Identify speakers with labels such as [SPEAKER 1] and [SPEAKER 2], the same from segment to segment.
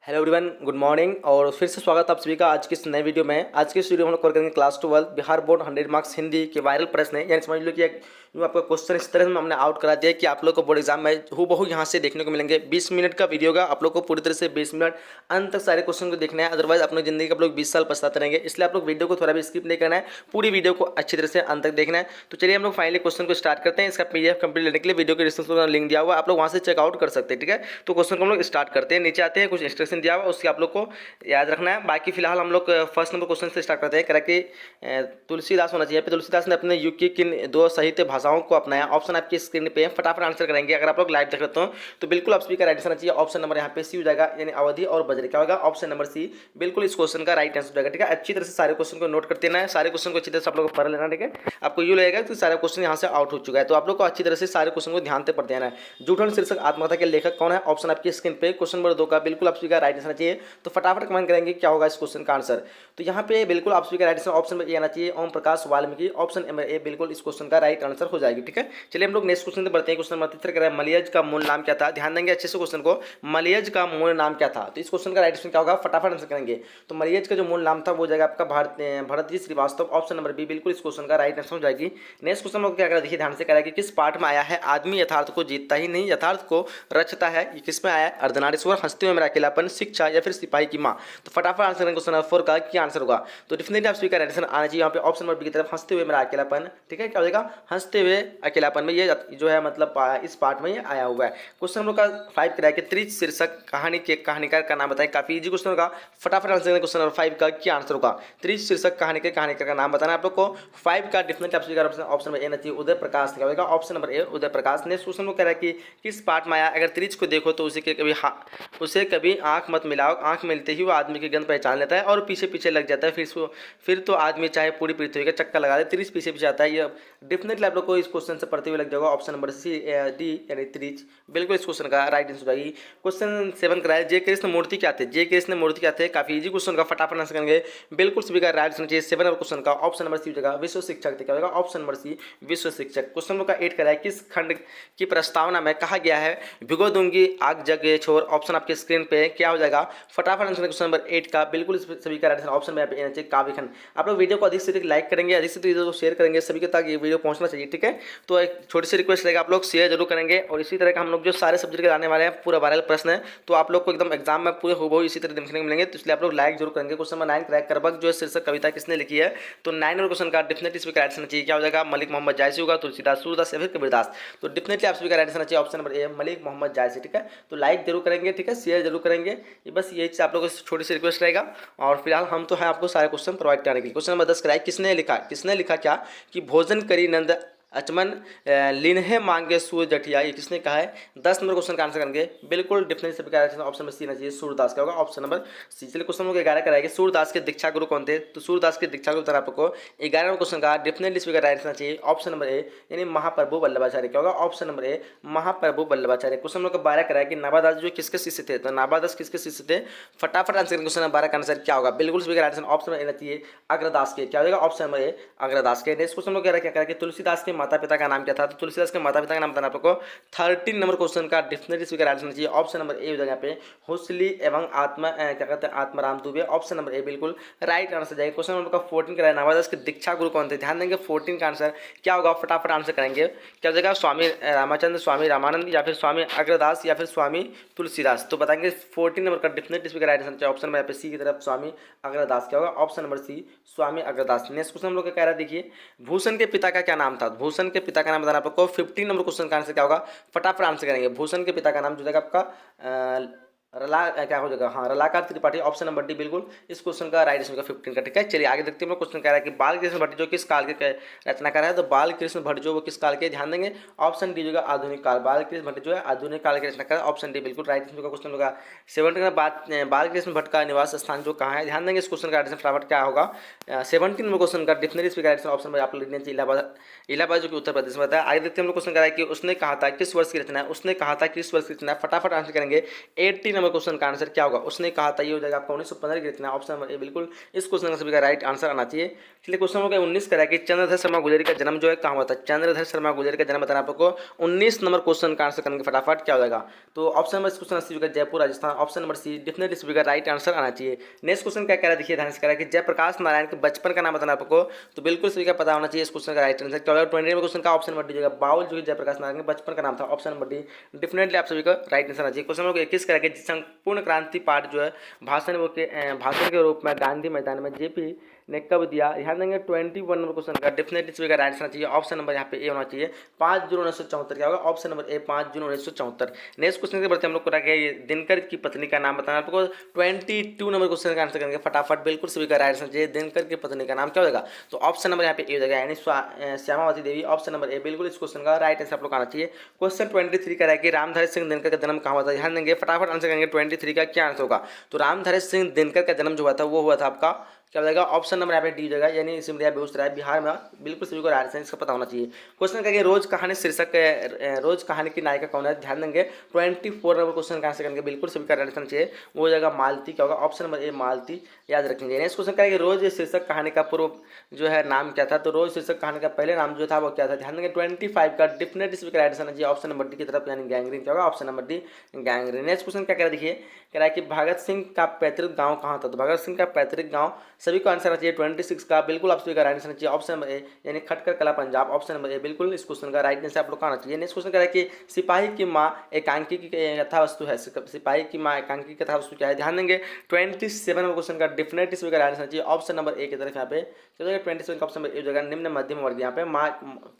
[SPEAKER 1] Hello everyone, good morning और फिर से स्वागत है आप सभी का आज की इस नए वीडियो में। आज की इस वीडियो में हम लोग कवर करेंगे class 12 Bihar board 100 marks Hindi के वायरल प्रश्न है। यानी समझ लो कि जो आपका क्वेश्चन इस तरह से हमने आउट करा दिया कि आप लोग को बोर्ड एग्जाम में हूबहू यहाँ से देखने को मिलेंगे। 20 मिनट का वीडियो का आप लोग को पूरी तरह से 20 मिनट अंत तक सारे क्वेश्चन को देखना है, अदरवाइज अपनी जिंदगी का आप लोग 20 साल पछताते रहेंगे। इसलिए आप लोग वीडियो को थोड़ा भी स्किप नहीं करना है, पूरी वीडियो को अच्छी तरह से अंत तक देखना है। तो चलिए हम लोग फाइनली क्वेश्चन को स्टार्ट करते हैं। इसका पीडीएफ कंप्लीट लेने के लिए वीडियो के डिस्क्रिप्शन में लिंक दिया हुआ है, आप लोग वहाँ से चेकआउट कर सकते हैं। ठीक है, तो क्वेश्चन को हम लोग स्टार्ट करते हैं। नीचे आते हैं, कुछ इंस्ट्रक्शन दिया हुआ है, उसके आप लोग को याद रखना है। बाकी फिलहाल हम लोग फर्स्ट नंबर क्वेश्चन से स्टार्ट करते हैं। कह कि तुलसीदास होना चाहिए। तुलसीदास ने अपने युग की किन दो साहित्य भाषाओं को अपनाया? ऑप्शन आपकी स्क्रीन पे फटाफट आंसर करेंगे। अगर आप लोग लाइव देख रहे हो तो बिल्कुल आप सभी का राइट आंसर चाहिए। ऑप्शन नंबर यहाँ पे सी हो जाएगा, यानी अवधि और बज्र। क्या होगा? ऑप्शन नंबर सी बिल्कुल इस क्वेश्चन का राइट आंसर हो जाएगा। ठीक है, अच्छी तरह से सारे क्वेश्चन को नोट करते हैं, सारे क्वेश्चन को अच्छी तरह से आप लोग पढ़ लेना। ठीक है, आपको ये लगेगा कि सारे क्वेश्चन यहाँ से आउट हो चुका है, तो आप लोग को अच्छी तरह से सारे क्वेश्चन को ध्यान से पढ़ देना है। जूठन शीर्षक आत्मकथा के लेखक कौन है? ऑप्शन आपकी स्क्रीन पे क्वेश्चन नंबर 2 का बिल्कुल आप सभी का राइट आंसर चाहिए। तो फटाफट कमेंट करेंगे क्या होगा इस क्वेश्चन का आंसर। तो यहाँ पे बिल्कुल आप सभी का राइट आंसर ऑप्शन में ए आना चाहिए, ओम प्रकाश वाल्मीकि। ऑप्शन नंबर ए बिल्कुल इस क्वेश्चन का राइट आंसर हो जाएगी। ठीक है, चलिए हम लोग नेक्स्ट क्वेश्चन बढ़ते हैं। क्वेश्चन नंबर 3 करें, मलयज का मूल नाम क्या था? ध्यान देंगे अच्छे से क्वेश्चन को। मलयज का मूल नाम क्या था? तो इस क्वेश्चन का राइट आंसर क्या होगा? फटाफट आंसर करेंगे। तो मलयज का जो मूल नाम था वो जाएगा आपका Bharatji Srivastava. Option number B बिल्कुल इस क्वेश्चन का राइट आंसर हो जाएगी। नेक्स्ट क्वेश्चन लोग क्या करें, देखिए ध्यान से करें कि किस पाठ में आया है आदमी यथार्थ को जीतता ही नहीं यथार्थ को रचता है? ये किस में आया है? अर्धनारीश्वर, हंसते हुए मेरा अकेलापन, शिक्षा या फिर सिपाही की माँ? तो फटाफट आंसर करेंगे क्वेश्चन नंबर 4 का क्या आंसर होगा। तो डेफिनेटली आप सभी का राइट आंसर आना चाहिए यहाँ पे ऑप्शन नंबर बी की तरफ, हंसते हुए मेरा अकेलापन। ठीक है, क्या हो जाएगा? हंसते हुए अकेलापन में ये जो है मतलब इस पार्ट में ये आया हुआ है। क्वेश्चन नंबर का 5 कराया कि त्रिज शीर्षक कहानी के कहानीकार का नाम बताएं। काफी इजी क्वेश्चन होगा, फटाफट आंसर करें। क्वेश्चन नंबर 5 का क्या आंसर होगा? त्रिज शीर्षक कहानी के कहानीकार का नाम बताना आप लोग को। 5 का डेफिनेटली आप सभी का ऑप्शन नंबर ए ना चाहिए, उदय प्रकाश। क्या होगा? ऑप्शन नंबर ए उदय प्रकाश। नेक्स्ट क्वेश्चन को कह रहा है कि किस पार्ट में आया अगर त्रिज को देखो तो उसे कभी आंख मत मिलाओ, आंख मिलते ही वो आदमी की गंध पहचान लेता है और पीछे पीछे लग जाता है, फिर तो आदमी चाहे पूरी पृथ्वी का चक्कर लगा दे त्रिज पीछे पीछे आता है। ये डेफिनेटली आप लोग को इस क्वेश्चन से पढ़ते हुए लग जाएगा ऑप्शन नंबर सी डी यानी त्रिज बिल्कुल इस क्वेश्चन का राइट आंसर होगी। क्वेश्चन 7 कराया, जय कृष्ण मूर्ति क्या थे? जय कृष्ण मूर्ति क्या थे? काफी इजी क्वेश्चन का, फटाफट आंसर करेंगे। बिल्कुल सभी का राइट आंसर चाहिए 7 नंबर क्वेश्चन का। ऑप्शन नंबर सी हो जाएगा विश्व शिक्षक थे। क्या होगा? ऑप्शन नंबर सी विश्व शिक्षक। क्वेश्चन नंबर 8 कराया, किस खंड की प्रस्तावना में कहा गया है भिगो दूंगी आग जग छोर? ऑप्शन आपके स्क्रीन पे क्या हो जाएगा? फटाफट आंसर क्वेश्चन नंबर 8 का बिल्कुल सभी का राइट आंसर ऑप्शन में चाहिए काव्य खंड। आप लोग वीडियो को अधिक से अधिक लाइक करेंगे, अधिक से अधिक वीडियो को शेयर करेंगे सभी के तक ये वीडियो पहुंचना चाहिए। ठीक है, तो एक छोटी सी रिक्वेस्ट रहेगा, आप लोग शेयर जरूर करेंगे। और इसी तरह का हम लोग जो सारे सब्जेक्ट के आने वाले हैं पूरा वायरल प्रश्न है, तो आप लोग को एकदम एग्जाम में पूरे हूबहू इसी तरह देखने को मिलेंगे, तो इसलिए आप लोग लाइक जरूर करेंगे। क्वेश्चन नंबर 9 क्रैक करबक जो है शीर्षक कविता किसने लिखी है? तो 9 नंबर क्वेश्चन का डेफिनेटली इसमें राइट आंसर चाहिए। क्या हो जाएगा? मलिक मोहम्मद जायसी होगा, तुलसीदास, सूरदास या फिर कबीरदास? तो डेफिनेटली आप सभी का राइट आंसर चाहिए option number A Malik Muhammad Jayasi. ठीक है, तो लाइक जरूर करेंगे, ठीक है, शेयर जरूर करेंगे। ये बस यही चीज आप लोगों से छोटी सी रिक्वेस्ट रहेगा। और फिलहाल हम तो है आपको सारे क्वेश्चन प्रोवाइड कराने के लिए। क्वेश्चन नंबर 10 कराए, किसने लिखा क्या कि भोजन करी नंद अचमन लिन्हे मांगे सूर्य जटिया? ये किसने कहा है? 10 नंबर क्वेश्चन का आंसर करेंगे बिल्कुल डेफिनेटली सभी का ऑप्शन में सी ना चाहिए, सूरदास। क्या होगा? Option number C. चलिए क्वेश्चन नंबर 11 कराएंगे, सूरदास के दीक्षा गुरु कौन थे? तो सूरदास के दीक्षा गुरु आप को 11 नंबर क्वेश्चन का डेफिनेटली सभी का राइट आंसर चाहिए ऑप्शन नंबर ए यानी महाप्रभु वल्लभाचार्य। क्या होगा? ऑप्शन नंबर ए महाप्रभु वल्लभाचार्य। क्वेश्चन नंबर 12 कराया कि नाभादास जो किसके शिष्य थे? तो नाभादास किसके शिष्य थे? फटाफट आंसर करेंगे। क्वेश्चन नंबर 12 का आंसर क्या होगा? बिल्कुल सभी का राइट आंसर ऑप्शन में ए चाहिए, अग्रदास के। क्या होगा? ऑप्शन नंबर ए अग्रदास के। नेक्स्ट क्वेश्चन क्या कह रहा है कि तुलसीदास के माता पिता का नाम क्या था? तो तुलसीदास के माता पिता का नाम बताना आपको। 13 नंबर क्वेश्चन का डेफिनेटली स्वीकार आंसर चाहिए ऑप्शन नंबर ए हो जाएगा यहाँ पे हुसली एवं क्या कहते हैं आत्माराम दुबे। ऑप्शन नंबर ए बिल्कुल राइट आंसर जाएगा। क्वेश्चन नंबर का 14 का नाभादास के दीक्षा गुरु कौन थे? ध्यान देंगे 14 का आंसर क्या होगा, फटाफट आंसर करेंगे। क्या हो जाएगा? स्वामी रामाचंद्र, स्वामी रामानंद या फिर स्वामी अग्रदास या फिर स्वामी तुलसीदास? तो बताएंगे 14 नंबर का डेफिनेटली स्वीकार राइट आंसर ऑप्शन नंबर यहाँ पे सी की तरफ स्वामी अग्रदास। क्या होगा? ऑप्शन नंबर सी स्वामी अग्रदास। नेक्स्ट क्वेश्चन हम लोग कह रहा है, देखिए भूषण के पिता का क्या नाम था? भूषण के पिता का नाम बताना आपको। 15 नंबर क्वेश्चन का आंसर क्या होगा, फटाफट आंसर करेंगे। भूषण के पिता का नाम जो जाएगा आपका क्या हो जाएगा? हाँ, रलाकार त्रिपाठी। ऑप्शन नंबर डी बिल्कुल इस क्वेश्चन का राइट आंसर का 15 का। ठीक है, चलिए आगे देखते हैं। क्वेश्चन कह रहा है कि बाल कृष्ण भट्ट जो किस काल के रचनाकार है? तो बाल कृष्ण भट्ट जो वो किस काल के? ध्यान देंगे ऑप्शन डी जो है आधुनिक काल। बाल कृष्ण भट्ट जो है आधुनिक काल के रचनाकार, ऑप्शन डी बिल्कुल राइट आंसर का। क्वेश्चन होगा 17 बात बाल कृष्ण भट्ट का निवास स्थान जो कहाँ है? ध्यान देंगे इस क्वेश्चन का आंसर फटाफट क्या होगा। 17 नंबर क्वेश्चन का डेफिनेटली स्पीकर आंसर ऑप्शन में आप लिखना चाहिए इलाहाबाद जो कि उत्तर प्रदेश में बताया। आगे देखते हैं हम लोग क्वेश्चन कह रहा है कि उसने कहा था किस वर्ष की रचना है? उसने कहा था किस वर्ष की रचना है? फटाफट आंसर करेंगे। 80 नंबर क्वेश्चन का आंसर क्या होगा? उसने कहा था ये हो जाएगा आपका 1915 की रचना। ऑप्शन नंबर ए बिल्कुल इस क्वेश्चन का सभी का राइट आंसर आना चाहिए। चलिए क्वेश्चन नंबर 19 करा कि चंद्रधर शर्मा गुजरी का जन्म जो है कहाँ हुआ था? चंद्रधर शर्मा गुजरी का जन्म बताना आप लोग को। 19 नंबर क्वेश्चन का आंसर करेंगे फटाफट, क्या हो जाएगा? तो ऑप्शन नंबर इस क्वेश्चन सी होगा Jaipur Rajasthan. Option number C definitely सभी का राइट आंसर आना चाहिए। नेक्स्ट क्वेश्चन क्या कह रहा है देखिए ध्यान से, कह रहा है कि जयप्रकाश नारायण के बचपन का नाम बताना आपको। तो बिल्कुल सभी का पता होना चाहिए इस क्वेश्चन का राइट आंसर क्या होगा? 20 क्वेश्चन का ऑप्शन नंबर डी जाएगा बाउल, जो कि जयप्रकाश नारायण के बचपन का नाम था। ऑप्शन नंबर डी डेफिनेटली आप सभी का राइट आंसर आना चाहिए। क्वेश्चन नंबर 21 कह रहा है कि संपूर्ण क्रांति पाठ जो है भाषण के रूप में गांधी मैदान में जेपी ने कब दिया? ध्यान देंगे 21 नंबर क्वेश्चन का डेफिनेटली सभी का राइट आंसर चाहिए। ऑप्शन नंबर यहाँ पे ए होना चाहिए 5 जून 1974। क्या होगा? ऑप्शन नंबर ए 5 जून 1974। नेक्स्ट क्वेश्चन के बढ़ते हम लोग को दिनकर की पत्नी का नाम बताना आपको। 22 नंबर क्वेश्चन का आंसर करेंगे फटाफट, बिल्कुल सभी का राइट आंसर चाहिए। दिनकर की पत्नी का नाम क्या हो जाएगा? तो ऑप्शन नंबर यहाँ पे ए हो जाएगा यानी श्यामावती देवी। ऑप्शन नंबर ए बिल्कुल इस क्वेश्चन का राइट आंसर आप लोग आना चाहिए। क्वेश्चन 23 का है कि रामधारी सिंह दिनकर का जन्म कहाँ हुआ था? ध्यान देंगे फटाफट आंसर करेंगे 23 का क्या आंसर होगा? तो रामधारी सिंह दिनकर का जन्म जो हुआ था वो हुआ था आपका क्या हो जाएगा? ऑप्शन नंबर यहाँ पे डी हो जाएगा यानी सिमरिया बेगूसराय बिहार में। बिल्कुल सभी को राइट आंसर इसका पता होना चाहिए। क्वेश्चन करेंगे रोज कहानी शीर्षक रोज कहानी की नायिका कौन है? ध्यान देंगे 24 नंबर क्वेश्चन का आंसर करेंगे बिल्कुल सभी का राइट आंसर चाहिए, वो हो जाएगा मालती। क्या होगा? ऑप्शन नंबर ए मालती, याद रखेंगे। नेक्स्ट क्वेश्चन करेंगे रोज शीर्षक कहानी का पूर्व जो है नाम क्या था? तो रोज शीर्षक कहानी का पहले नाम जो था वो क्या था? ध्यान देंगे 25 का डेफिनेटली सभी का राइट आंसर चाहिए ऑप्शन नंबर डी की तरफ यानी गैंग्रीन। क्या होगा? Option number D gangrene. Next question क्या कह रहा है देखिए, कह रहा है कि भगत सिंह का पैतृक गांव कहाँ था? तो भगत सिंह का पैतृक गांव सभी को आंसर आना चाहिए 26 का, बिल्कुल आप सभी का राइट आंसर चाहिए ऑप्शन नंबर ए यानी खटकर कला पंजाब। ऑप्शन नंबर ए बिल्कुल इस क्वेश्चन का राइट आंसर आप लोग का आना चाहिए। नेक्स्ट क्वेश्चन कह रहा है कि सिपाही की माँ एकांकी की कथा वस्तु है। सिपाही की माँ एकांकी की कथा वस्तु क्या है? ध्यान देंगे 27 नंबर क्वेश्चन का डेफिनेटली सभी का राइट आंसर चाहिए ऑप्शन नंबर ए की तरफ। यहाँ पे चलो 27 का ऑप्शन नंबर ए जगह निम्न मध्यम वर्ग यहाँ पे माँ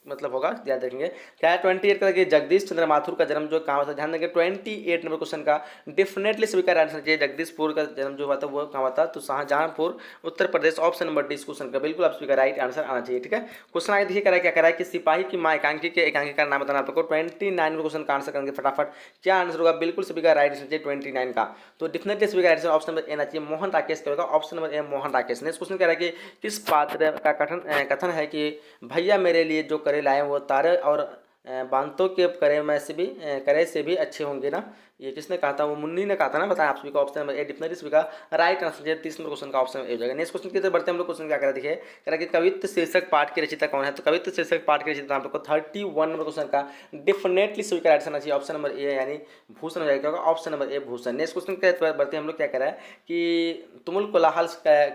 [SPEAKER 1] मतलब होगा, याद रखेंगे। क्या है 28 का कि जगदीश चंद्र माथुर का जन्म जो कहाँ हुआ था? ध्यान देंगे 28 नंबर क्वेश्चन का डेफिनेटली सभी का राइट आंसर चाहिए। जगदीशपुर का जन्म जो हुआ था वो कहाँ हुआ था? तो Shahjahanpur Uttar Pradesh. Option number D इस क्वेश्चन का बिल्कुल आप सभी का राइट आंसर आना चाहिए। ठीक है, क्वेश्चन आगे देखिए, क्या करा है कि सिपाही की माँ एकांकी के एकांकी का नाम बताना आपको। 29 में क्वेश्चन का आंसर करेंगे फटाफट, क्या आंसर होगा? बिल्कुल सभी का राइट आंसर चाहिए 29 का। तो डेफिनेटली सभी का राइट आंसर ऑप्शन नंबर ए आना चाहिए मोहन राकेश का होगा। ऑप्शन नंबर ए मोहन राकेश। नेक्स्ट क्वेश्चन कह रहा है कि किस पात्र का कथन है कि भैया मेरे लिए जो करे लाए वो तारे और बांतों के करे से भी अच्छे होंगे ना? ये किसने कहा था? वो मुन्नी ने कहा था ना, बताया आप सभी को। ऑप्शन नंबर ए डिक्शनरी सभी का राइट आंसर है। 30 नंबर क्वेश्चन का ऑप्शन ए हो जाएगा। नेक्स्ट क्वेश्चन की तरफ बढ़ते हैं हम लोग। क्वेश्चन क्या कह रहा है देखिए, कह रहा है कि कवित्व शीर्षक पाठ की रचयिता कौन है? तो कवित्व शीर्षक पाठ की रचयिता आप लोग को 31 नंबर क्वेश्चन का डेफिनेटली सभी का राइट आंसर चाहिए ऑप्शन नंबर ए यानी भूषण हो जाएगा। ऑप्शन नंबर ए भूषण। नेक्स्ट क्वेश्चन के तरफ बढ़ते हैं हम लोग। क्या कह रहा है कि तुमुल कोलाहल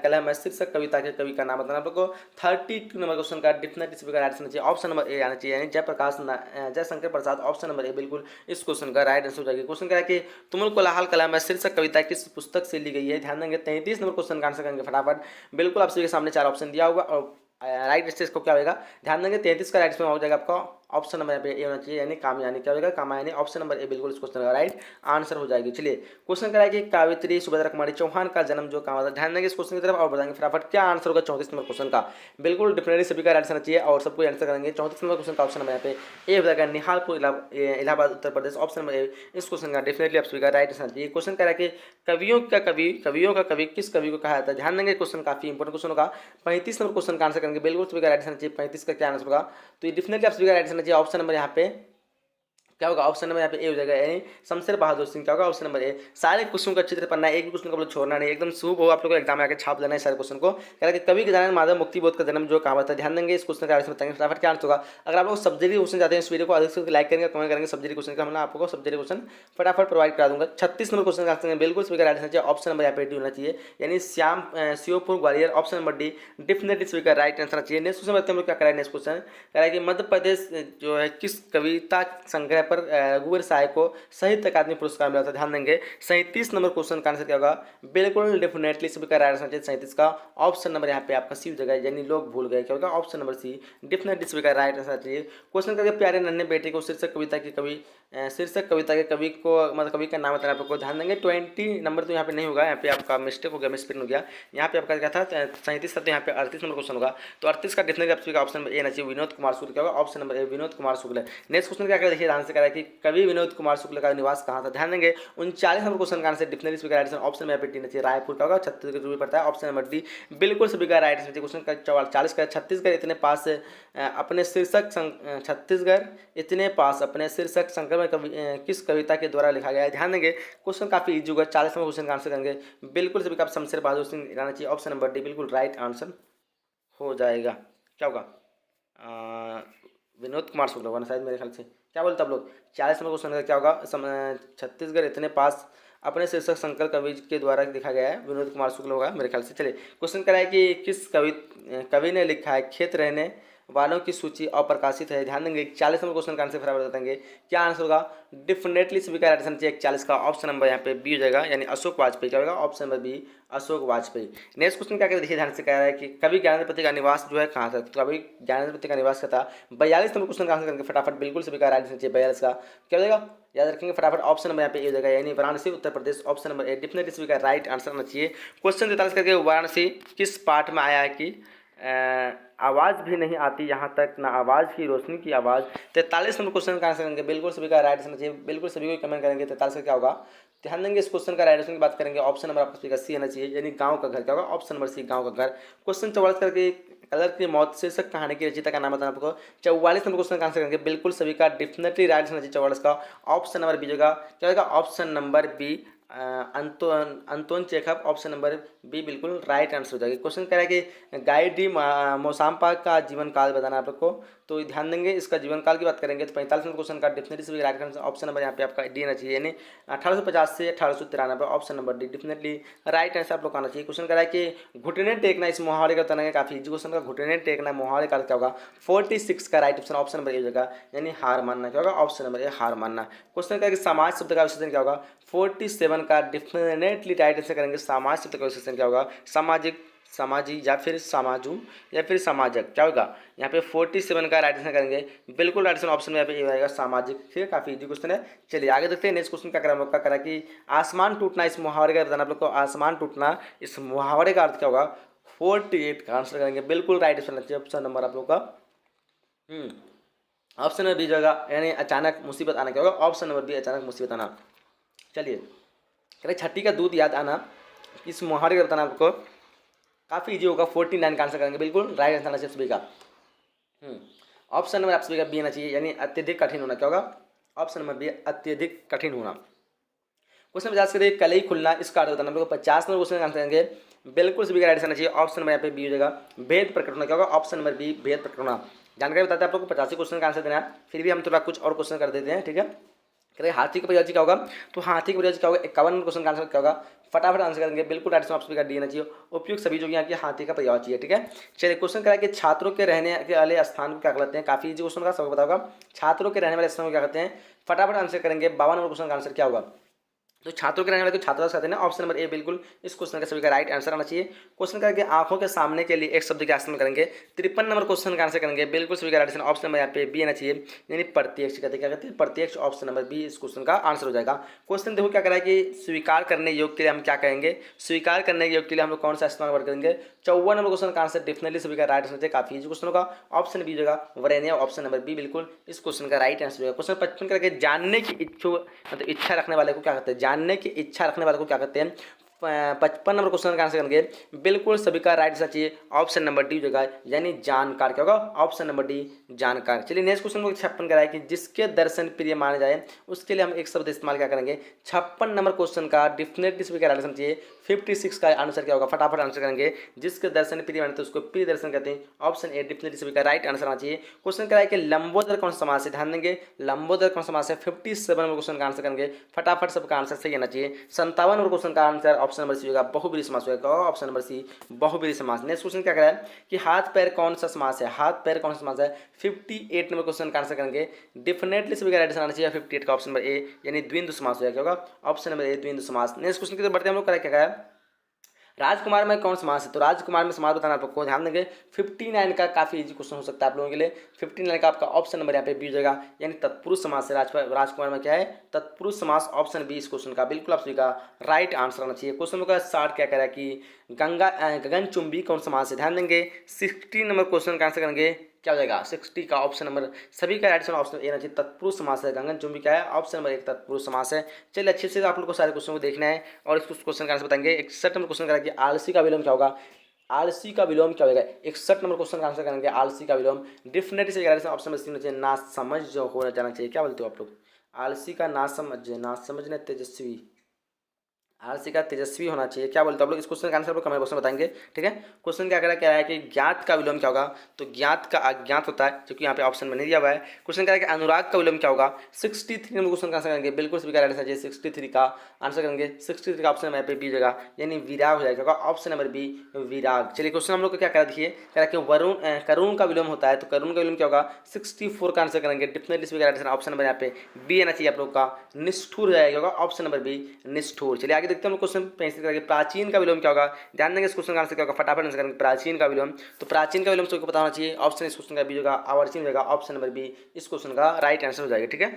[SPEAKER 1] कलम शीर्षक कविता के कवि का नाम बताना आप लोग को। 32 नंबर क्वेश्चन का डेफिनेटली सभी का राइट आंसर चाहिए ऑप्शन नंबर ए आना चाहिए यानी जयशंकर प्रसाद। ऑप्शन नंबर ए बिल्कुल इस क्वेश्चन का राइट आंसर हो जाएगा। क्वेश्चन क्या है कि तुमुल कोलाहल कलम शीर्षक कविता किस पुस्तक से ली गई है? ध्यान देंगे 33 नंबर क्वेश्चन का आंसर करेंगे फटाफट, बिल्कुल आप सभी के सामने 4 ऑप्शन दिया होगा और राइट आंसर इसको क्या होगा? ध्यान देंगे 33 का राइट हो जाएगा आपका ऑप्शन नंबर यहाँ पे ए होना चाहिए यानी कामयानी। क्या होगा? कामयानी। ऑप्शन नंबर ए बिल्कुल इस क्वेश्चन का राइट आंसर हो जाएगी। चलिए क्वेश्चन करा है कि कावित्री सुभद्रा कुमारी चौहान का जन्म जो कहाँ था? ध्यान देंगे इस क्वेश्चन की तरफ और बताएंगे फटाफट क्या आंसर होगा 34 नंबर क्वेश्चन का। बिल्कुल डिफरेंटली सभी का राइट आंसर चाहिए और सबको आंसर करेंगे। 34 नंबर क्वेश्चन का ऑप्शन नंबर यहाँ पे ए हो जाएगा निहालपुर इलाहाबाद उत्तर प्रदेश। ऑप्शन नंबर ए इस क्वेश्चन का डेफिनेटली आप सभी का राइट आंसर चाहिए। क्वेश्चन कह रहा है कि कवियों का कवि किस कवि को कहा जाता है? ध्यान देंगे क्वेश्चन काफी इंपोर्टेंट क्वेश्चन होगा। 35 नंबर क्वेश्चन का आंसर करेंगे, बिल्कुल सभी का राइट आंसर चाहिए। 35 का क्या आंसर होगा? तो ये डेफिनेटली आप सभी का राइट आंसर चाहिए ऑप्शन नंबर यहाँ पे क्या होगा? ऑप्शन नंबर यहाँ पे ए हो जाएगा यानी शमशेर बहादुर सिंह। क्या होगा? ऑप्शन नंबर ए। सारे क्वेश्चन का अच्छी तरह पढ़ना है, एक भी क्वेश्चन को छोड़ना नहीं, एकदम शुभ हो आप लोगों को एग्जाम में आके छाप देना है सारे क्वेश्चन को। कह रहा है कि कवि गजानन माधव मुक्तिबोध का जन्म जो कहा था? ध्यान देंगे इस क्वेश्चन का आंसर बताएंगे फटाफट क्या आंसर होगा। अगर आप लोग सब्जेक्टिव क्वेश्चन चाहते हैं इस वीडियो को अधिक से लाइक करेंगे, कमेंट करेंगे सब्जेक्टिव क्वेश्चन का, मैं आपको सब्जेक्टिव क्वेश्चन फटाफट प्रोवाइड करा दूंगा। 36 नंबर क्वेश्चन का आंसर बिल्कुल सभी का राइट आंसर चाहिए ऑप्शन नंबर यहाँ पे डी होना चाहिए यानी Sheopur Gwalior. Option number D definitely सभी का राइट आंसर चाहिए। नेक्स्ट क्वेश्चन बताते हैं हम लोग क्या करें। नेक्स्ट क्वेश्चन कह रहा है कि मध्य प्रदेश जो है किस कविता संग्रह पर रघुवीर साय को साहित्य अकादमी पुरस्कार मिला था? ध्यान देंगे 37 नंबर क्वेश्चन का आंसर क्या होगा? बिल्कुल डेफिनेटली सभी का राइट आंसर चाहिए 37 का। ऑप्शन नंबर यहाँ पे आपका सी हो जाएगा यानी लोग भूल गए। क्या होगा? ऑप्शन नंबर सी डेफिनेटली सभी का राइट आंसर चाहिए। क्वेश्चन करके प्यारे नन्हे बेटे को शीर्षक कविता के कवि को मतलब कवि का नाम बताना आपको। ध्यान देंगे 20 नंबर तो यहाँ पे नहीं होगा, यहाँ पे आपका मिस्टेक हो गया, मिसप्रिंट हो गया। यहाँ पे आपका क्या था 37 था, तो यहाँ पे 38 नंबर क्वेश्चन होगा। तो 38 का डेफिनेटली आप सभी का ऑप्शन नंबर ए ना चाहिए विनोद कुमार शुक्ल। क्या होगा? ऑप्शन नंबर ए विनोद कुमार शुक्ल। नेक्स्ट क्वेश्चन क्या कर देखिए ध्यान से कह रहा है कि कवि विनोद कुमार शुक्ल का निवास कहाँ था। ध्यान देंगे 39 नंबर क्वेश्चन का आंसर डिफिनेटली सभी का राइट आंसर ऑप्शन में यहाँ पे डी चाहिए, रायपुर का होगा, छत्तीसगढ़ जो भी पड़ता है, ऑप्शन नंबर डी बिल्कुल सभी का राइट आंसर चाहिए। क्वेश्चन का 44 का छत्तीसगढ़ इतने पास अपने शीर्षक छत्तीसगढ़ इतने पास अपने शीर्षक संक्रमण किस कविता के द्वारा लिखा गया है। ध्यान देंगे क्वेश्चन काफी इजी होगा, 40 नंबर क्वेश्चन का आंसर करेंगे बिल्कुल सभी का शमशेर बहादुर सिंह रहना चाहिए, ऑप्शन नंबर डी बिल्कुल राइट आंसर हो जाएगा। क्या होगा विनोद कुमार शुक्ल होगा ना शायद मेरे ख्याल से, क्या बोलते आप लोग। 40 नंबर क्वेश्चन का क्या होगा, छत्तीसगढ़ इतने पास अपने शीर्षक शंकर कवि के द्वारा लिखा गया है, विनोद कुमार शुक्ल होगा मेरे ख्याल से। चलिए क्वेश्चन करा है कि किस कवि ने लिखा है खेत रहने वालों की सूची अप्रकाशित है। ध्यान देंगे 41 नंबर क्वेश्चन का आंसर बराबर बताएंगे, क्या आंसर होगा डेफिनेटली सभी का राइट आंसर चाहिए 41 का, ऑप्शन नंबर यहाँ पे बी हो जाएगा, यानी अशोक वाजपेयी। क्या होगा option number B Ashok Vajpayee. Next question क्या कहते देखिए ध्यान से, कह रहा है कि कवि ज्ञानेंद्र का निवास जो है कहाँ था, तो कवि ज्ञानेंद्र का निवास का था। 42 नंबर क्वेश्चन का आंसर करेंगे फटाफट, बिल्कुल सभी का राइट आंसर चाहिए 42 का, क्या हो जाएगा याद रखेंगे फटाफट, ऑप्शन नंबर यहाँ पे ए हो जाएगा, यानी वाराणसी उत्तर प्रदेश, ऑप्शन नंबर ए डेफिनेटली सभी का राइट आंसर आना चाहिए। क्वेश्चन 43 करके वाराणसी किस पाठ में आया है कि आवाज़ भी नहीं आती यहाँ तक ना आवाज़ की रोशनी की आवाज़। 43 नंबर क्वेश्चन का आंसर करेंगे बिल्कुल सभी का राइट आंसर चाहिए, बिल्कुल सभी को कमेंट करेंगे 43 का क्या होगा। ध्यान देंगे इस क्वेश्चन का राइट आंसर की बात करेंगे, ऑप्शन नंबर आपका सी आना चाहिए, यानी गांव का घर। क्या होगा ऑप्शन नंबर सी गांव का घर। क्वेश्चन 44 करके कलर की मौत शीर्षक कहानी की रचयिता का नाम बताना आपको। 44 नंबर क्वेश्चन का आंसर करेंगे बिल्कुल सभी का डेफिनेटली राइट आंसर चाहिए 44 का, ऑप्शन नंबर बी होगा, क्या होगा option number B Anton Chekhov, option number B बिल्कुल राइट आंसर हो जाएगा। क्वेश्चन कह रहा है कि गाय डी मोसाम्पा का जीवन काल बताना आप लोग को, तो ध्यान देंगे इसका जीवन काल की बात करेंगे तो 45 नंबर क्वेश्चन का definitely right answer option number यहाँ पे आपका डी आना चाहिए, यानी 1850 से 1893, option number D definitely right answer आप लोग आना चाहिए। क्वेश्चन कह रहा है कि घुटने टेकना इस मुहावरे का बताना है, काफी इजी क्वेश्चन का, घुटने टेकना मुहावरे का क्या होगा 46 का राइट ऑप्शन नंबर ए हो जाएगा, यानी हार मानना। क्या होगा ऑप्शन नंबर ए हार मानना। क्वेश्चन का समाज शब्द का विशेषण क्या होगा, 47 का डेफिनेटली राइट आंसर करेंगे समाज शब्द का विशेषण क्या होगा, सामाजिक, समाजी या फिर समाजू या फिर समाजक। क्या होगा यहाँ पे 47 का राइट आंसर करेंगे बिल्कुल राइट आंसर ऑप्शन में यहाँ पे ये आएगा सामाजिक। ठीक है काफी इजी क्वेश्चन है। चलिए आगे देखते हैं नेक्स्ट क्वेश्चन क्या करा, क्या करा कि आसमान टूटना इस मुहावरे का बताना आप लोग को, आसमान टूटना इस मुहावरे का अर्थ क्या होगा, 48 का आंसर करेंगे बिल्कुल राइट आंसर ऑप्शन नंबर आप लोग का ऑप्शन नंबर बी जगह, यानी अचानक मुसीबत आना। क्या होगा ऑप्शन नंबर बी अचानक मुसीबत आना। चलिए कह रहे छठी का दूध याद आना इस मुहावरे का बताना आपको, काफ़ी इजी होगा, 49 का आंसर करेंगे बिल्कुल राइट आंसर आना चाहिए सभी का। ऑप्शन नंबर आप सभी का बी आना चाहिए, यानी अत्यधिक कठिन होना। क्या होगा ऑप्शन नंबर बी अत्यधिक कठिन होना। क्वेश्चन 50 करिए कलई खुलना इसका अर्थ बताना, हम लोग 50 नंबर क्वेश्चन का आंसर करेंगे बिल्कुल सभी का राइट आंसर आना चाहिए, ऑप्शन नंबर यहाँ पे बी हो जाएगा भेद प्रकट होना। क्या होगा ऑप्शन नंबर बी भेद प्रकट होना। जानकारी बताते हैं आप लोग को 50 क्वेश्चन का आंसर देना है, फिर भी हम थोड़ा कुछ और क्वेश्चन कर देते हैं। ठीक है करें हाथी का परिवार क्या होगा, तो हाथी का परिवार क्या होगा 51 नंबर क्वेश्चन का आंसर क्या होगा, फटाफट आंसर करेंगे बिल्कुल राइट ऑप्शन का डी आना चाहिए, उपयुक्त सभी जो यहाँ की हाथी का परिवार चाहिए। ठीक है चलिए क्वेश्चन करा कि छात्रों के रहने के वाले स्थान को क्या कहते हैं, काफी इजी क्वेश्चन का सबको पता होगा, छात्रों के रहने वाले स्थान को क्या कहते हैं, फटाफट आंसर करेंगे 52 नंबर क्वेश्चन का आंसर क्या होगा, तो छात्रों के रहने वाले को छात्रावास कहते हैं ना, ऑप्शन नंबर ए बिल्कुल इस क्वेश्चन का सभी का राइट आंसर आना चाहिए। क्वेश्चन करके आंखों के सामने के लिए एक शब्द का इस्तेमाल करेंगे, 53 नंबर क्वेश्चन का आंसर करेंगे बिल्कुल सभी का राइट आंसर ऑप्शन नंबर यहाँ पे बी आना चाहिए, यानी प्रत्यक्ष कहते हैं, क्या कहते हैं प्रत्यक्ष, ऑप्शन नंबर बी इस क्वेश्चन का आंसर हो जाएगा। क्वेश्चन देखो क्या करा है कि स्वीकार करने योग्य के लिए हम क्या कहेंगे, स्वीकार करने के योग्य के लिए हम लोग कौन सा इस्तेमाल वर्ड करेंगे, 54 नंबर क्वेश्चन का आंसर डेफिनेटली सभी का राइट आंसर है, काफी इजी क्वेश्चन होगा, ऑप्शन बी होगा वरेनिया, ऑप्शन नंबर बी बिल्कुल इस क्वेश्चन का राइट आंसर होगा। क्वेश्चन 55 करके जानने की मतलब इच्छा रखने वाले को क्या कहते हैं, जानने की इच्छा रखने वाले को क्या कहते हैं, 55 नंबर क्वेश्चन का आंसर करेंगे बिल्कुल सभी का राइट आंसर चाहिए, ऑप्शन नंबर डी हो जाएगा, यानी जानकार। क्या होगा ऑप्शन नंबर डी जानकार। चलिए नेक्स्ट क्वेश्चन को 56 कराए कि जिसके दर्शन प्रिय माने जाए उसके लिए हम एक शब्द इस्तेमाल क्या करेंगे, 56 नंबर क्वेश्चन का डेफिनेटली सभी का राइट आंसर चाहिए, 56 का आंसर क्या होगा, फटाफट आंसर करेंगे जिसके दर्शन प्रिय माने तो उसको प्रिय दर्शन कहते हैं, ऑप्शन ए डेफिनेटली सभी का राइट आंसर आना चाहिए। क्वेश्चन कराए कि लंबोदर कौन समास है, ध्यान देंगे लंबोदर कौन समास है, 57 नंबर क्वेश्चन का आंसर करेंगे, फटाफट सबका आंसर सही आना चाहिए। 57 नंबर क्वेश्चन का आंसर ऑप्शन नंबर सी होगा बहुब्रीहि समास होगा, ऑप्शन नंबर सी बहुब्रीहि समास। नेक्स्ट क्वेश्चन क्या कह रहा है कि हाथ पैर कौन सा समास है, हाथ पैर कौन सा समास है, 58 नंबर क्वेश्चन का आंसर करेंगे डेफिनेटली सभी का राइट आंसर आना चाहिए 58 का, ऑप्शन नंबर ए यानी द्विंदु समास होगा। क्या होगा ऑप्शन नंबर ए द्विंदु समास। नेक्स्ट क्वेश्चन की तरफ बढ़ते हैं हम लोग, क्या कहा है राजकुमार में कौन समास है, तो राजकुमार में समास बताना आपको, ध्यान देंगे 59 का काफी इजी क्वेश्चन हो सकता है आप लोगों के लिए, 59 का आपका ऑप्शन नंबर यहाँ पे बी हो जाएगा, यानी तत्पुरुष समास है, राजकुमार में क्या है तत्पुरुष समास, ऑप्शन बी इस क्वेश्चन का बिल्कुल आप सभी का राइट आंसर आना चाहिए। क्वेश्चन नंबर 60 क्या कह रहा है कि गगनचुंबी कौन समास है, ध्यान देंगे 60 नंबर क्वेश्चन का आंसर करेंगे क्या हो जाएगा 60 का ऑप्शन नंबर सभी का राइट आंसर ऑप्शन ए आना चाहिए। तत्पुरुष समास है गगनचुंबी क्या है ऑप्शन नंबर 1 तत्पुरुष समास है। चलिए अच्छे से आप लोग को सारे क्वेश्चन को देखना है और इस क्वेश्चन का आंसर बताएंगे। 61 नंबर क्वेश्चन करा कि आलसी का विलोम क्या होगा। आलसी का विलोम क्या होगा 61 नंबर क्वेश्चन का आंसर करेंगे। आलसी का विलोम डेफिनेटली से ऑप्शन नंबर सी होना चाहिए ना समझ जो होना जाना चाहिए। क्या बोलते हो आप लोग आलसी का ना समझ ने तेजस्वी आलसी का तेजस्वी होना चाहिए। क्या बोलते हो आप लोग इस क्वेश्चन का आंसर आप लोग कमेंट बॉक्स में बताएंगे। ठीक है क्वेश्चन क्या कह रहा है कि ज्ञात का विलोम क्या होगा। तो ज्ञात का अज्ञात होता है जो कि यहाँ पे ऑप्शन में नहीं दिया हुआ है। क्वेश्चन कह रहा है कि अनुराग का विलोम क्या होगा। 63 नंबर क्वेश्चन का आंसर करेंगे बिल्कुल सभी का राइट आंसर 63 का आंसर करेंगे। 63 का ऑप्शन यहाँ पे बी जगह यानी विराग हो जाएगा ऑप्शन नंबर बी विराग। चलिए क्वेश्चन हम लोग को क्या करा देखिए कह रहा है कि वरुण करुण का विलोम होता है। तो करुण का विलोम क्या होगा 64 का आंसर करेंगे। डेफिनेटली सभी का राइट आंसर ऑप्शन नंबर यहाँ पे बी आना चाहिए आप लोग का निष्ठुर जाएगा ऑप्शन नंबर बी निष्ठुर। चलिए आगे देखते हैं हम लोग क्वेश्चन प्राचीन का विलोम क्या होगा। ध्यान देंगे इस क्वेश्चन का आंसर क्या होगा फटाफट आंसर करेंगे। प्राचीन का विलोम तो प्राचीन का विलोम सबको पता होना चाहिए। ऑप्शन इस क्वेश्चन का बी होगा आवर्चीन होगा ऑप्शन नंबर बी इस क्वेश्चन का राइट आंसर हो जाएगा। ठीक है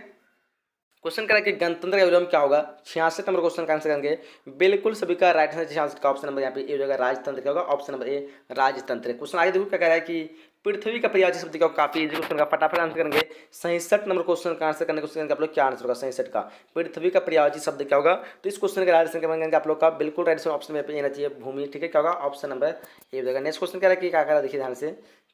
[SPEAKER 1] क्वेश्चन करें कि गणतंत्र का विलोम क्या होगा। 66 नंबर क्वेश्चन का आंसर करेंगे बिल्कुल सभी का राइट आंसर 66 का ऑप्शन नंबर यहाँ पे ए हो जाएगा राजतंत्र क्या होगा ऑप्शन नंबर ए राजतंत्र। क्वेश्चन आगे देखो क्या कह रहा है कि पृथ्वी का पर्यायवाची शब्द क्या काफी इजी क्वेश्चन का फटाफट आंसर करेंगे। 67 नंबर क्वेश्चन का आंसर करने क्वेश्चन आप लोग क्या आंसर होगा 67 का पृथ्वी का पर्यायवाची शब्द क्या होगा। तो इस क्वेश्चन का राइट आंसर करेंगे आप लोग का बिल्कुल राइट आंसर ऑप्शन में पे आना चाहिए भूमि। ठीक है क्या होगा ऑप्शन नंबर ए हो जाएगा। नेक्स्ट क्वेश्चन कह रहा है कि क्या कह रहा है देखिए ध्यान से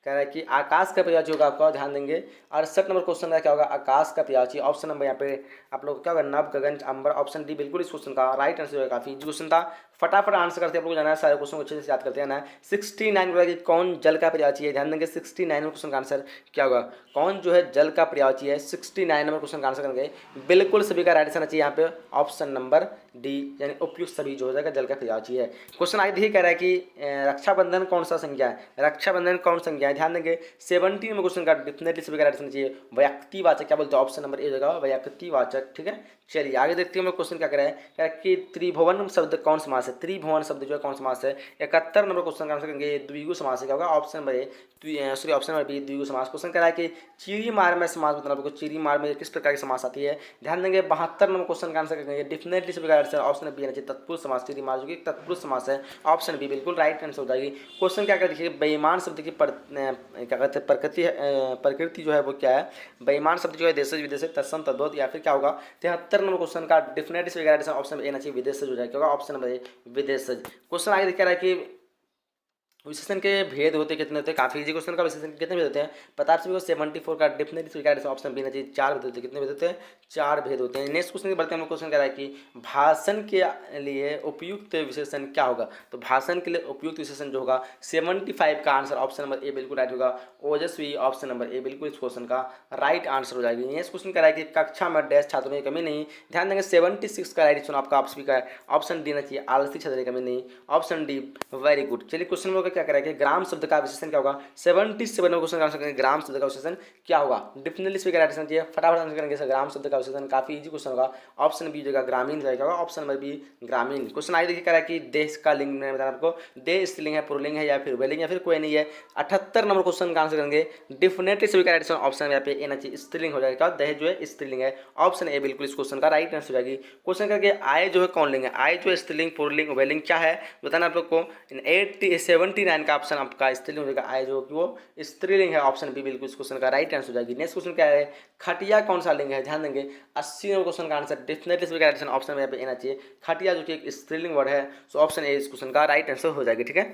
[SPEAKER 1] कह रहा है कि आकाश का पर्यायवाची होगा आपका ध्यान देंगे। 68 नंबर क्वेश्चन का क्या होगा आकाश का पर्यायवाची ऑप्शन नंबर यहाँ पे आप लोग क्या होगा नभ गगन अंबर ऑप्शन डी बिल्कुल इस क्वेश्चन का राइट आंसर होगा। काफी क्वेश्चन था फटाफट आंसर करते हैं आप लोग जाना है सारे क्वेश्चन को अच्छे से याद करते हैं ना। 69 बोला कि कौन जल का पर्यायवाची है। ध्यान देंगे 69 नंबर क्वेश्चन का आंसर क्या होगा कौन जो है जल का पर्यायवाची है। 69 नंबर क्वेश्चन का आंसर करेंगे बिल्कुल सभी का राइट आंसर आना चाहिए यहाँ पे ऑप्शन नंबर डी यानी उपयुक्त सभी जो हो जाएगा जल का पर्यायवाची है। क्वेश्चन आगे देखिए कह रहा है कि रक्षाबंधन कौन सा संज्ञा है। रक्षाबंधन कौन संज्ञा है ध्यान देंगे 70 नंबर क्वेश्चन का डेफिनेटली सभी का राइट आंसर चाहिए व्यक्तिवाचक। क्या बोलते हैं ऑप्शन नंबर ए होगा व्यक्तिवाचक। ठीक है चलिए आगे देखते हैं हम लोग क्वेश्चन क्या कर रहे हैं कह रहा है कि त्रिभुवन शब्द कौन समास है। त्रिभुवन शब्द जो है कौन समास है। 71 नंबर क्वेश्चन का आंसर करेंगे द्विगु समास है क्या होगा option number A sorry option number B द्विगु समास। क्वेश्चन कह रहा है कि चिड़ी मार में समास बताना आपको चिड़ी मार में किस प्रकार की समास आती है। ध्यान देंगे 72 नंबर क्वेश्चन का आंसर करेंगे डेफिनेटली सभी का आंसर ऑप्शन बी आना चाहिए तत्पुरुष समास। चिड़ी मार जो कि तत्पुरुष समास है ऑप्शन बी बिल्कुल राइट आंसर हो जाएगी। क्वेश्चन क्या कर देखिए बेईमान शब्द की क्या कहते हैं प्रकृति जो है वो क्या है। बेईमान शब्द जो है देशज विदेशज तत्सम तद्भुत या फिर क्या होगा 73 नंबर क्वेश्चन का डेफिनेटली ऑप्शन ए ना चाहिए विदेशज हो जाएगा ऑप्शन नंबर ए विदेशज। क्वेश्चन आगे दिखा रहा है कि विशेषण के भेद होते कितने होते हैं। काफी इजी क्वेश्चन का विशेषण के कितने भेद होते हैं पता आप सभी को 74 का डेफिनेटली ऑप्शन बी ना चाहिए 4 भेद होते हैं। कितने भेद होते हैं 4 भेद होते हैं। नेक्स्ट क्वेश्चन बढ़ते हैं हम क्वेश्चन कह रहा है कि भाषण के लिए उपयुक्त विशेषण क्या होगा। तो भाषण के लिए उपयुक्त विशेषण जो होगा 75 का आंसर ऑप्शन नंबर ए बिल्कुल राइट होगा ओजस्वी ऑप्शन नंबर ए बिल्कुल इस क्वेश्चन का राइट आंसर हो जाएगी। नेक्स्ट क्वेश्चन कह रहा है कि कक्षा में डैश छात्रों में कमी नहीं। ध्यान देंगे 76 का राइट आपका आप सभी का ऑप्शन डी ना चाहिए आलसी छात्र कमी नहीं ऑप्शन डी वेरी गुड। चलिए क्वेश्चन में क्या करेंगे ग्राम शब्द का विशेषण क्या होगा। 77 नंबर क्वेश्चन का आंसर करेंगे ग्राम शब्द का विशेषण क्या होगा डेफिनेटली इसमें राइट आंसर चाहिए फटाफट आंसर करेंगे ग्राम शब्द का विशेषण काफी इजी क्वेश्चन होगा ऑप्शन बी जगह ग्रामीण रहेगा ऑप्शन नंबर बी ग्रामीण। क्वेश्चन आगे देखिए कह रहा है कि देश का लिंग मैंने बताया आपको देह स्त्रीलिंग है पुल्लिंग है या फिर उभयलिंग या फिर कोई नहीं है। 78 नंबर क्वेश्चन का आंसर करेंगे डेफिनेटली सभी का राइट आंसर ऑप्शन यहाँ पे ए ना चाहिए स्त्रीलिंग हो जाएगा दह जो है स्त्रीलिंग है ऑप्शन ए बिल्कुल इस क्वेश्चन का राइट आंसर हो जाएगी। क्वेश्चन करके आय जो है कौन लिंग है आय जो है स्त्रीलिंग पुल्लिंग उभयलिंग क्या है बताना आप लोग को। 79 का ऑप्शन आपका स्त्रीलिंग हो जाएगा आय जो कि वो स्त्रीलिंग है ऑप्शन बी बिल्कुल इस क्वेश्चन का राइट आंसर हो जाएगी। नेक्स्ट क्वेश्चन क्या है खटिया कौन सा लिंग है। ध्यान देंगे 80 नंबर क्वेश्चन का आंसर डेफिनेटली सभी का राइट आंसर ऑप्शन में यहाँ पे आना चाहिए खटिया जो कि एक स्त्रीलिंग वर्ड है सो ऑप्शन ए इस क्वेश्चन का राइट आंसर हो जाएगी। ठीक है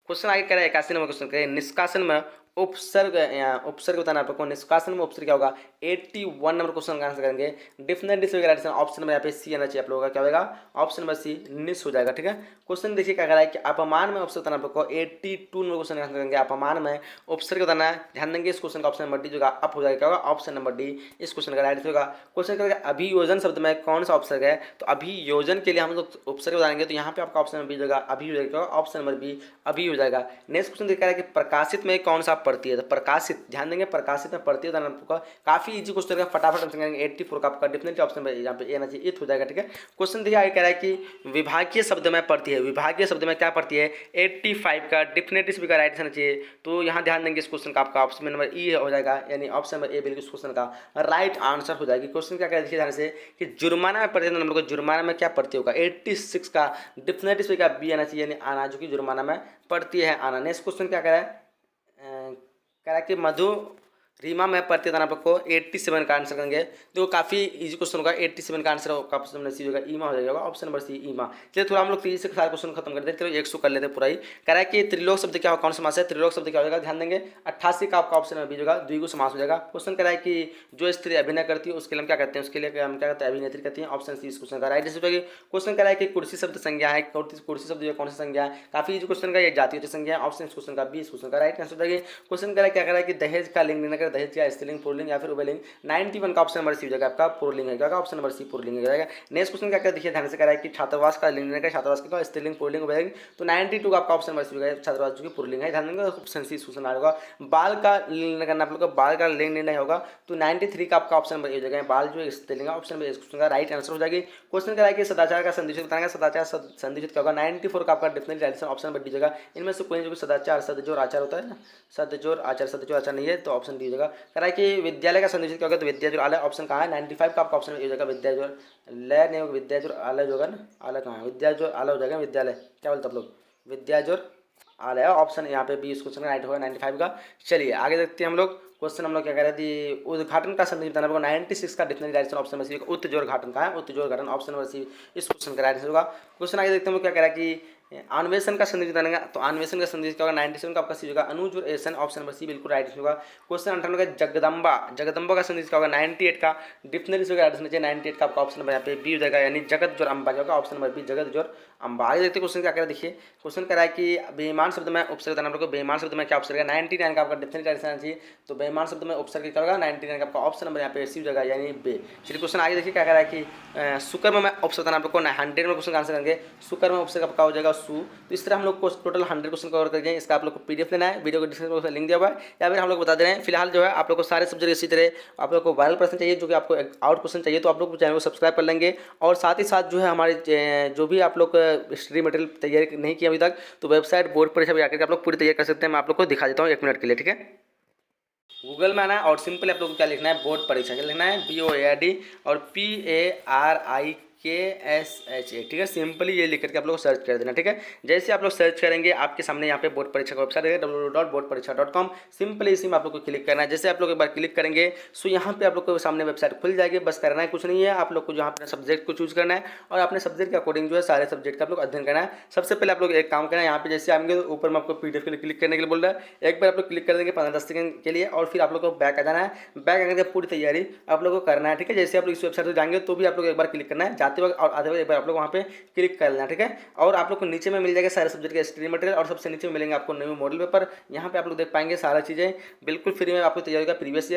[SPEAKER 1] क्वेश्चन आगे कह रहा है 81 नंबर क्वेश्चन करें निष्कासन में उपसर्ग बताना आपको निष्कासन में उपसर्ग क्या होगा। 81 नंबर क्वेश्चन का आंसर करेंगे डेफिनेटली सभी का राइट आंसर ऑप्शन नंबर यहाँ पे सी आना चाहिए आप लोगों का क्या होगा ऑप्शन नंबर सी निस हो जाएगा। ठीक है क्वेश्चन देखिए क्या कह रहा है कि अपमान में उपसर्ग बताना आपको 82 नंबर क्वेश्चन का आंसर करेंगे अपमान में उपसर्ग बताना है। ध्यान देंगे इस क्वेश्चन का ऑप्शन नंबर डी जो अप हो जाएगा ऑप्शन नंबर डी इस क्वेश्चन का राइट होगा। क्वेश्चन करेगा अभियोजन शब्द में कौन सा उपसर्ग है। तो अभियोजन के लिए हम लोग उपसर्ग बताएंगे तो यहाँ पे आपका ऑप्शन नंबर बी होगा अभी हो जाएगा ऑप्शन नंबर बी अभी हो जाएगा। नेक्स्ट क्वेश्चन दिखा रहा है कि प्रकाशित में कौन सा पढ़ती है। तो प्रकाशित ध्यान देंगे प्रकाशित में पढ़ती है आपका काफी इजी क्वेश्चन है फटाफट आंसर करेंगे 84 का आपका डेफिनेटली ऑप्शन यहाँ पे ए ना चाहिए इथ हो जाएगा। ठीक है क्वेश्चन देखिए आगे कह रहा है कि विभागीय शब्द में पढ़ती है विभागीय शब्द में क्या पढ़ती है 85 का डेफिनेटली सभी का राइट आंसर चाहिए। तो यहाँ ध्यान देंगे इस क्वेश्चन का आपका ऑप्शन नंबर ई हो जाएगा यानी ऑप्शन नंबर ए बिल्कुल इस क्वेश्चन का राइट आंसर हो जाएगी। क्वेश्चन क्या कह देखिए ध्यान से कि जुर्माना में पढ़ते हैं हम लोग को जुर्माना में क्या पढ़ती होगा 86 का डेफिनेटली सभी का बी आना चाहिए यानी आना जो कि जुर्माना में पढ़ती है आना। नेक्स्ट क्वेश्चन क्या कह रहा है कह रहा है कि मधु रीमा में पढ़ते थे आप लोग को 87 का आंसर करेंगे। तो काफ़ी इजी क्वेश्चन होगा। 87 का आंसर ऑप्शन नंबर सी होगा, ईमा हो जाएगा ऑप्शन नंबर सी ईमा। चलिए थोड़ा हम लोग तेजी से सारे क्वेश्चन खत्म कर देते हैं, 100 कर लेते पूरा ही। कह रहा है कि त्रिलोक शब्द क्या होगा, कौन सा समास है, त्रिलोक शब्द क्या हो जाएगा, ध्यान देंगे 88 का आपका ऑप्शन नंबर बी होगा, द्विगु समास हो जाएगा। क्वेश्चन कह रहा है कि जो स्त्री अभिनय करती है उसके लिए हम क्या कहते हैं, उसके लिए हम क्या कहते हैं, अभिनेत्री कहती हैं, ऑप्शन सी इस क्वेश्चन का राइट आंसर होगी। क्वेश्चन कह रहा है कि कुर्सी शब्द संज्ञा है, कुर्सी शब्द कौन सी संज्ञा है, काफी इजी क्वेश्चन का, ये जातीय संज्ञा है, ऑप्शन इस क्वेश्चन का बी इस क्वेश्चन का राइट आंसर होगी। क्वेश्चन कह रहा है क्या कह रहा है कि दहेज का लिंग निर्णय कर, दहेज का स्त्रीलिंग पुल्लिंग या फिर उभयलिंग। 91 का ऑप्शन नंबर सी हो जाएगा आपका पुल्लिंग है, क्या ऑप्शन नंबर सी पुल्लिंग हो जाएगा। नेक्स्ट क्वेश्चन क्या देखिए ध्यान से, कह रहा है कि छात्रावास का लिंग निर्णय कर, छात्रावास का स्त्रीलिंग पुल्लिंग उभयलिंग। तो 92 का आपका ऑप्शन नंबर सी हो जाएगा, छात्रावास जो कि पुल्लिंग है, ध्यान देंगे ऑप्शन सी क्वेश्चन आ होगा। बाल का लिंग निर्णय करना आप लोग का, बाल का लिंग निर्णय होगा तो 93 का आपका ऑप्शन नंबर ए हो जाएगा, बाल जो स्त्रीलिंग ऑप्शन नंबर इस क्वेश्चन का राइट आंसर हो जाएगी। क्वेश्चन कह रहा है कि सदाचार का संदेश बताएंगे, सदाचार संदेश क्या होगा, 94 का आपका different direction option number D जगह। इनमें से कोई जो भी सदाचार सदजोर आचार होता है ना, सदजोर आचार नहीं है तो ऑप्शन डी जगह। कह रहा है कि विद्यालय का संदेश क्या होगा, तो विद्याजोर आलय ऑप्शन कहाँ है, 95 का आपका ऑप्शन हो जाएगा, विद्याजोर लय नहीं होगा, विद्याजोर आलय जो होगा ना, आलय कहाँ है, विद्याजोर आलय हो जाएगा, विद्यालय क्या बोलते आप लोग, विद्याजोर आलय ऑप्शन यहाँ पे बी इस क्वेश्चन का राइट होगा 95 का। चलिए आगे देखते हैं हम लोग। क्वेश्चन हम लोग क्या कह रहे थे, उद्घाटन का संदेश बताना होगा, 96 का dictionary direction option number C, उत्तजोर घाटन का है, उत्तजोर घाटन ऑप्शन नंबर सी इस क्वेश्चन का राइट होगा। क्वेश्चन आगे देखते हैं हम लोग क्या कह रहा है कि अन्वेषण का संदेश बताएंगे, तो अन्वेषण का संदेश क्या होगा, 97 का आपका सी होगा, अनुज और एसन ऑप्शन नंबर सी बिल्कुल राइट होगा। क्वेश्चन 58 का जगदम्बा, जगदम्बा का संदेश क्या होगा, 98 का डिक्शनरी से राइट होना चाहिए, 98 का आपका ऑप्शन नंबर यहाँ पे बी हो जाएगा, यानी जगत जोर अम्बा क्या होगा, ऑप्शन नंबर बी जगत जोर अम्बा। आगे देखते क्वेश्चन क्या कह रहा है, देखिए क्वेश्चन कह रहा है कि बेईमान शब्द में उपसर्ग बताना आपको, बेईमान शब्द में क्या उपसर्ग है, 99 का आपका डिक्शनरी राइट आना चाहिए, तो बेईमान शब्द में उपसर्ग क्या होगा, 99 का आपका ऑप्शन नंबर यहाँ पे सी हो जाएगा, यानी बे। चलिए क्वेश्चन आगे देखिए क्या कह रहा है कि सुकर्म में उपसर्ग बताना आपको, 100 में क्वेश्चन का आंसर करेंगे, सुकर्म में उपसर्ग आपका हो जाएगा सु। तो इस तरह हम लोग को टोटल 100 क्वेश्चन कवर करके, इसका आप लोग को पीडीएफ लेना है, वीडियो को डिस्क्रिप्शन बॉक्स में लिंक दिया हुआ है, या फिर हम लोग बता दे रहे हैं फिलहाल जो है आप लोग को सारे सब्जेक्ट इसी तरह आप लोग को वायरल प्रश्न चाहिए, जो कि आपको आउट क्वेश्चन चाहिए, तो आप लोग चैनल को सब्सक्राइब कर लेंगे। और साथ ही साथ जो है हमारे जो भी आप लोग स्टडी मटेरियल तैयारी नहीं किया अभी तक, तो वेबसाइट बोर्ड परीक्षा भी आकर आप लोग पूरी तैयारी कर सकते हैं। मैं आप लोग को दिखा देता हूँ 1 मिनट के लिए, ठीक है। गूगल में आना है और सिंपल आप लोग को क्या लिखना है, बोर्ड परीक्षा क्या लिखना है, BOARD और PARIKSHA, ठीक है। सिंपली ये लिख करके आप लोग को सर्च कर देना, ठीक है। जैसे आप लोग सर्च करेंगे आपके सामने यहाँ पे बोर्ड परीक्षा का वेबसाइट है www.boardpariksha.com। सिंपली इसी में आप लोग को क्लिक करना है। जैसे आप लोग एक बार क्लिक करेंगे सो यहाँ पे आप लोग को सामने वेबसाइट खुल जाएगी। बस करना है कुछ नहीं है, आप लोग को जहाँ अपने सब्जेक्ट को चूज करना है और अपने सब्जेक्ट के अकॉर्डिंग जो है सारे सब्जेक्ट का आप लोग अध्ययन करना है। सबसे पहले आप लोग एक काम करना है, यहाँ पे जैसे आएंगे तो ऊपर में आपको पीडीएफ के लिए क्लिक करने के लिए बोल रहा है। एक बार आप लोग क्लिक कर देंगे 15-10 सेकंड के लिए और फिर आप लोग को बैक आ जाना है। बैक आकर के पूरी तैयारी आप लोग को करना है, ठीक है। जैसे आप लोग इस वेबसाइट पर जाएंगे तो भी आप लोग एक बार क्लिक करना है, जाते वक्त और आते वक्त एक बार आप लोग वहाँ पे क्लिक कर लेना, ठीक है। और आप लोग को नीचे में मिल जाएगा सारे सब्जेक्ट के स्टडी मटेरियल और सबसे नीचे में मिलेंगे आपको न्यू मॉडल पेपर। यहाँ पे आप लोग देख पाएंगे सारा चीज़ें बिल्कुल फ्री में आपको तैयारी का प्रीवियस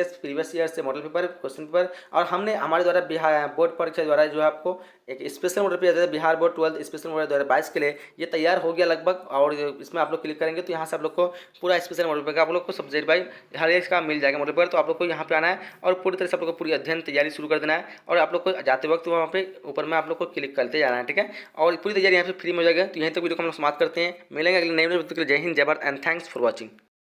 [SPEAKER 1] ईयर से मॉडल पेपर, क्वेश्चन पेपर। और हमने हमारे द्वारा बिहार बोर्ड परीक्षा द्वारा जो है आपको एक special model paper Bihar board 12 special model 2022 के लिए ये तैयार हो गया लगभग। और इसमें आप लोग क्लिक करेंगे तो यहाँ से आप लोग को पूरा स्पेशल मॉडल पेपर आप लोग को सब्जेक्ट बाई हर एक का मिल जाएगा मॉडल पेपर। तो आप लोग को यहाँ पे आना है और पूरी तरह से आप लोग को पूरी अध्ययन तैयारी शुरू कर देना है। और आप लोग को जाते वक्त वहाँ पे ऊपर में आप लोग को क्लिक करते जाना है, ठीक है। और पूरी तैयारी यहाँ पे फ्री में हो जाएगा। तो यहीं तक वीडियो को हम लोग समाप्त करते हैं। मिलेंगे अगले नए वीडियो में। जय हिंद, जय Bharat and thanks for watching.